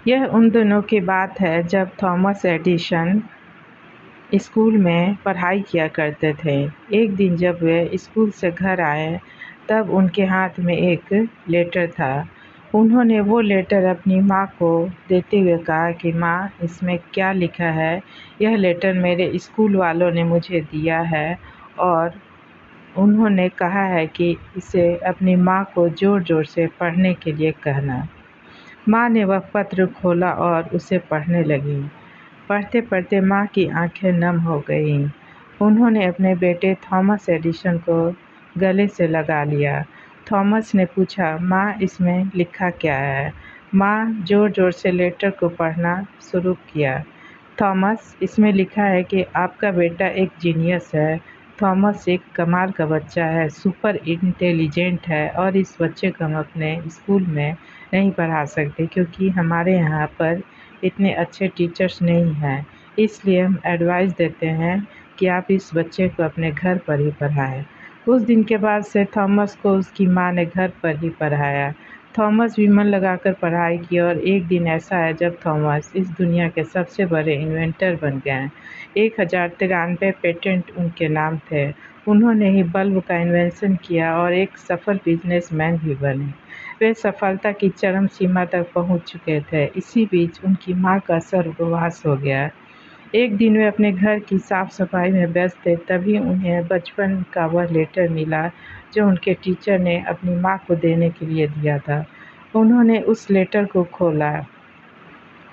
यह उन दिनों की बात है जब थॉमस एडिसन स्कूल में पढ़ाई किया करते थे। एक दिन जब वे स्कूल से घर आए तब उनके हाथ में एक लेटर था। उन्होंने वो लेटर अपनी माँ को देते हुए कहा कि माँ, इसमें क्या लिखा है? यह लेटर मेरे स्कूल वालों ने मुझे दिया है और उन्होंने कहा है कि इसे अपनी माँ को ज़ोर-ज़ोर से पढ़ने के लिए कहना। माँ ने वह पत्र खोला और उसे पढ़ने लगीं। पढ़ते-पढ़ते माँ की आँखें नम हो गईं। उन्होंने अपने बेटे थॉमस एडिसन को गले से लगा लिया। थॉमस ने पूछा, माँ, इसमें लिखा क्या है? माँ ज़ोर-ज़ोर से लेटर को पढ़ना शुरू किया। थॉमस, इसमें लिखा है कि आपका बेटा एक जीनियस है। थॉमस एक कमाल का बच्चा है, सुपर इंटेलिजेंट है और इस बच्चे को हम अपने स्कूल में नहीं पढ़ा सकते क्योंकि हमारे यहाँ पर इतने अच्छे टीचर्स नहीं हैं। इसलिए हम एडवाइस देते हैं कि आप इस बच्चे को अपने घर पर ही पढ़ाएँ। उस दिन के बाद से थॉमस को उसकी माँ ने घर पर ही पढ़ाया। थॉमस भी मन लगाकर पढ़ाई की और एक दिन ऐसा है जब थॉमस इस दुनिया के सबसे बड़े इन्वेंटर बन गए। 1093 पेटेंट उनके नाम थे। उन्होंने ही बल्ब का इन्वेंशन किया और एक सफल बिजनेसमैन भी बने। वे सफलता की चरम सीमा तक पहुंच चुके थे। इसी बीच उनकी मां का स्वर्गवास हो गया। एक दिन वे अपने घर की साफ सफाई में व्यस्त थे, तभी उन्हें बचपन का वह लेटर मिला जो उनके टीचर ने अपनी मां को देने के लिए दिया था। उन्होंने उस लेटर को खोला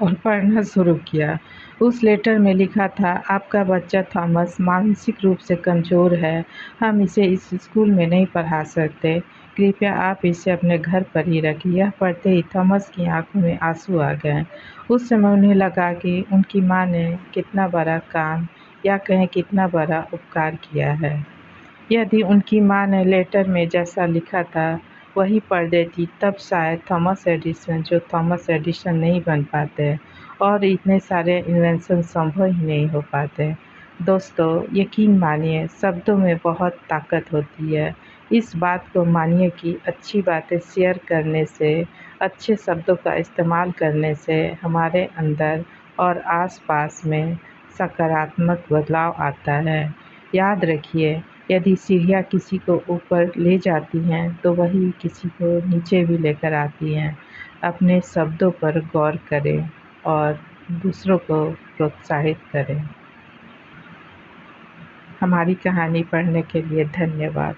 और पढ़ना शुरू किया। उस लेटर में लिखा था, आपका बच्चा थॉमस मानसिक रूप से कमज़ोर है। हम इसे इस स्कूल में नहीं पढ़ा सकते। कृपया आप इसे अपने घर पर ही रखिए। यह पढ़ते ही थॉमस की आंखों में आंसू आ गए। उस समय उन्हें लगा कि उनकी माँ ने कितना बड़ा काम या कहें कितना बड़ा उपकार किया है। यदि उनकी माँ ने लेटर में जैसा लिखा था वही पढ़ देती, तब शायद थॉमस एडिसन जो थॉमस एडिसन नहीं बन पाते और इतने सारे इन्वेंशन संभव ही नहीं हो पाते। दोस्तों, यकीन मानिए, शब्दों में बहुत ताकत होती है। इस बात को मानिए कि अच्छी बातें शेयर करने से, अच्छे शब्दों का इस्तेमाल करने से हमारे अंदर और आसपास में सकारात्मक बदलाव आता है। याद रखिए, यदि सीढ़ियाँ किसी को ऊपर ले जाती हैं तो वही किसी को नीचे भी लेकर आती हैं। अपने शब्दों पर गौर करें और दूसरों को प्रोत्साहित करें। हमारी कहानी पढ़ने के लिए धन्यवाद।